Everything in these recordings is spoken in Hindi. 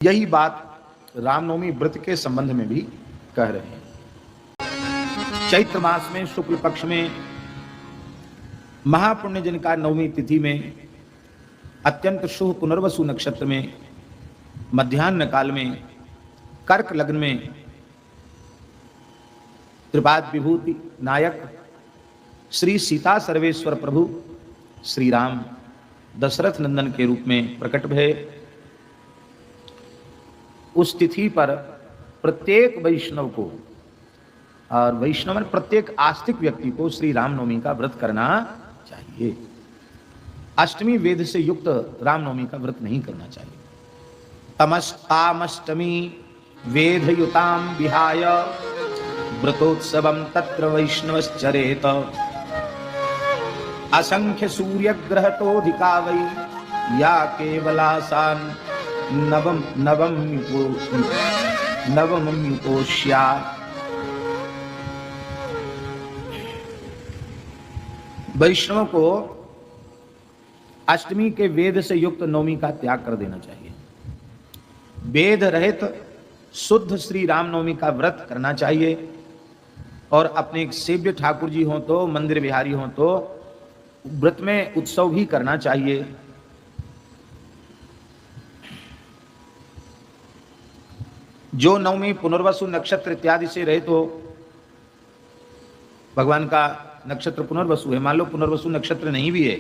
यही बात रामनवमी व्रत के संबंध में भी कह रहे हैं। चैत्र मास में शुक्ल पक्ष में महापुण्य दिन का नवमी तिथि में अत्यंत शुभ पुनर्वसु नक्षत्र में मध्याह्न काल में कर्क लग्न में त्रिपाद विभूति नायक श्री सीता सर्वेश्वर प्रभु श्री राम दशरथ नंदन के रूप में प्रकट भये। उस तिथि पर प्रत्येक वैष्णव को और वैष्णव में प्रत्येक आस्तिक व्यक्ति को श्री रामनवमी का व्रत करना चाहिए। अष्टमी वेद से युक्त रामनवमी का व्रत नहीं करना चाहिए। तमस्तामष्टमी वेदयुताम विहाय व्रतोत्सवम तत्र वैष्णवश्चरेत असंख्य सूर्य ग्रहतोधिका वै या केवलासान नवम्युपोष्या। वैष्णव को अष्टमी के वेद से युक्त नवमी का त्याग कर देना चाहिए। वेद रहित शुद्ध श्री रामनवमी का व्रत करना चाहिए और अपने सेव्य ठाकुर जी हो तो मंदिर बिहारी हो तो व्रत में उत्सव भी करना चाहिए। जो नवमी पुनर्वसु नक्षत्र इत्यादि से रहित हो, भगवान का नक्षत्र पुनर्वसु है, मान लो पुनर्वसु नक्षत्र नहीं भी है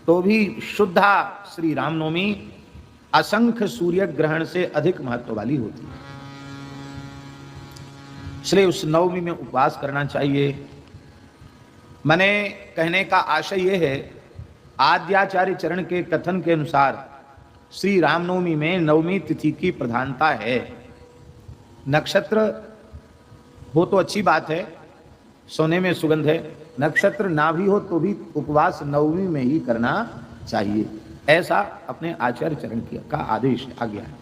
तो भी शुद्धा श्री रामनवमी असंख्य सूर्य ग्रहण से अधिक महत्व वाली होती है। इसलिए उस नवमी में उपवास करना चाहिए। मैंने कहने का आशय यह है, आद्याचार्य चरण के कथन के अनुसार श्री रामनवमी में नवमी तिथि की प्रधानता है। नक्षत्र हो तो अच्छी बात है, सोने में सुगंध है। नक्षत्र ना भी हो तो भी उपवास नवमी में ही करना चाहिए, ऐसा अपने आचार्य चरण का आदेश आज्ञा है।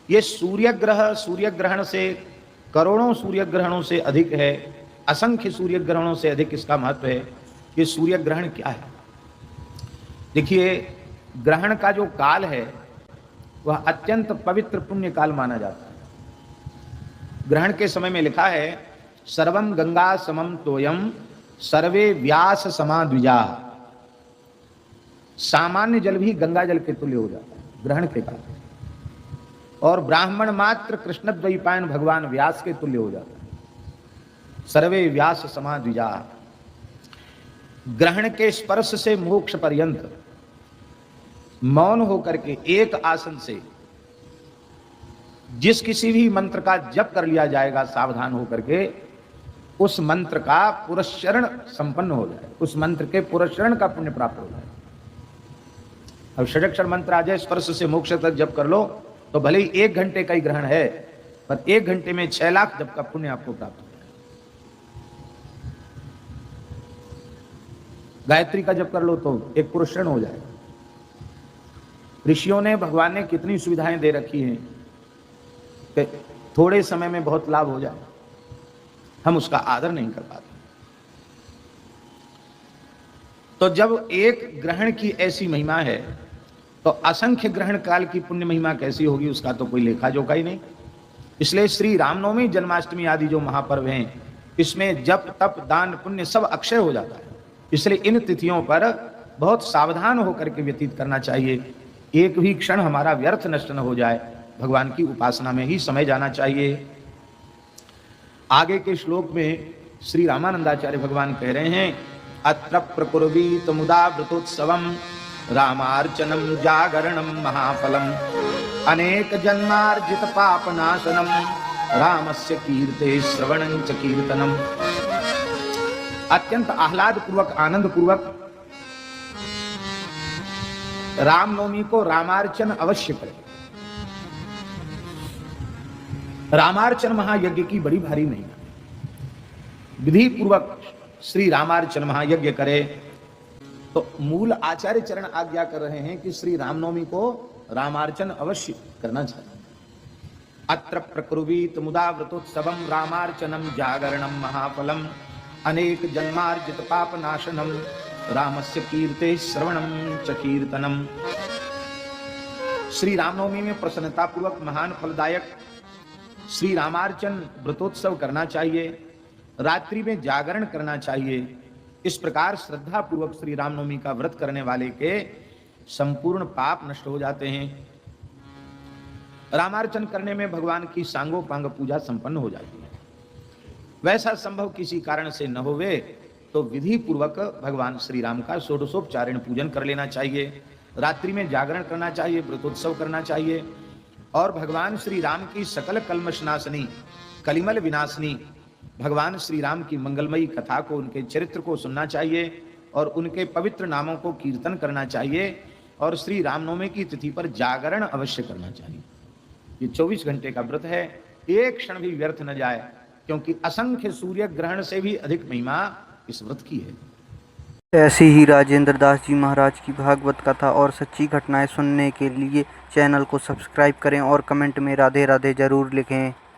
ये सूर्य ग्रहण से करोड़ों सूर्य ग्रहणों से अधिक है, असंख्य सूर्य ग्रहणों से अधिक इसका महत्व है। ये सूर्य ग्रहण क्या है? देखिए, ग्रहण का जो काल है वह अत्यंत पवित्र पुण्य काल माना जाता है। ग्रहण के समय में लिखा है, सर्वम गंगा समम तोयम सर्वे व्यास समा द्विजा। सामान्य जल भी गंगा जल के तुल्य हो जाता है ग्रहण के काल, और ब्राह्मण मात्र कृष्ण द्वैपायन भगवान व्यास के तुल्य हो जाता है। सर्वे व्यास समा द्विजा। ग्रहण के स्पर्श से मोक्ष पर्यंत मौन होकर के एक आसन से जिस किसी भी मंत्र का जप कर लिया जाएगा सावधान होकर के, उस मंत्र का पुरस्चरण संपन्न हो जाए, उस मंत्र के पुरस्चरण का पुण्य प्राप्त हो जाए। अब षडक्षर मंत्र आ जाए, स्पर्श से मोक्ष तक जप कर लो तो भले ही 1 घंटे का ही ग्रहण है, पर 1 घंटे में 6 लाख जप का पुण्य आपको प्राप्त हो जाए। गायत्री का जप कर लो तो एक पुरस्चरण हो जाएगा। ऋषियों ने, भगवान ने कितनी सुविधाएं दे रखी हैं कि थोड़े समय में बहुत लाभ हो जाए, हम उसका आदर नहीं कर पाते। तो जब एक ग्रहण की ऐसी महिमा है तो असंख्य ग्रहण काल की पुण्य महिमा कैसी होगी, उसका तो कोई लेखा जोखा ही नहीं। इसलिए श्री रामनवमी, जन्माष्टमी आदि जो महापर्व हैं, इसमें जप तप दान पुण्य सब अक्षय हो जाता है। इसलिए इन तिथियों पर बहुत सावधान होकर के व्यतीत करना चाहिए। एक भी क्षण हमारा व्यर्थ नष्ट न हो जाए, भगवान की उपासना में ही समय जाना चाहिए। आगे के श्लोक में श्री रामानंदाचार्य भगवान कह रहे हैं, अत्र प्रकुर्वीत मुदा व्रतोत्सवम रामार्चनम जागरणम महाफलम अनेक जन्मार्जित पापनाशनम रामस्य कीर्ते श्रवणं च कीर्तनम। अत्यंत आह्लाद पूर्वक, आनंद पूर्वक रामनवमी को रामार्चन अवश्य करें। रामार्चन महायज्ञ की बड़ी भारी महिमा, विधि पूर्वक श्री रामार्चन महायज्ञ करे। तो मूल आचार्य चरण आज्ञा कर रहे हैं कि श्री रामनवमी को रामार्चन अवश्य करना चाहिए। अत्र प्रकुर्वीत मुदा व्रतोत्सवम रामार्चनम जागरणम महाफलम अनेक जन्मार्जित पापनाशनम रामस्य कीर्ते श्रवणम च कीर्तनम। श्री रामनवमी में प्रसन्नता पूर्वक महान फलदायक श्री रामार्चन व्रतोत्सव करना चाहिए, रात्रि में जागरण करना चाहिए। इस प्रकार श्रद्धा पूर्वक श्री रामनवमी का व्रत करने वाले के संपूर्ण पाप नष्ट हो जाते हैं। रामार्चन करने में भगवान की सांगोपांग पूजा संपन्न हो जाती है। वैसा संभव किसी कारण से न होवे तो विधि पूर्वक भगवान श्री राम का षोडशोपचारण पूजन कर लेना चाहिए, रात्रि में जागरण करना चाहिए, व्रतोत्सव करना चाहिए और भगवान श्री राम की सकल कलमश नाशनी, कलिमल विनाशनी भगवान श्री राम की मंगलमयी कथा को, उनके चरित्र को सुनना चाहिए और उनके पवित्र नामों को कीर्तन करना चाहिए और श्री रामनवमी की तिथि पर जागरण अवश्य करना चाहिए। ये 24 घंटे का व्रत है, एक क्षण भी व्यर्थ न जाए, क्योंकि असंख्य सूर्य ग्रहण से भी अधिक महिमा इस व्रत की है। ऐसी ही राजेंद्र दास जी महाराज की भागवत कथा और सच्ची घटनाएं सुनने के लिए चैनल को सब्सक्राइब करें और कमेंट में राधे राधे जरूर लिखें।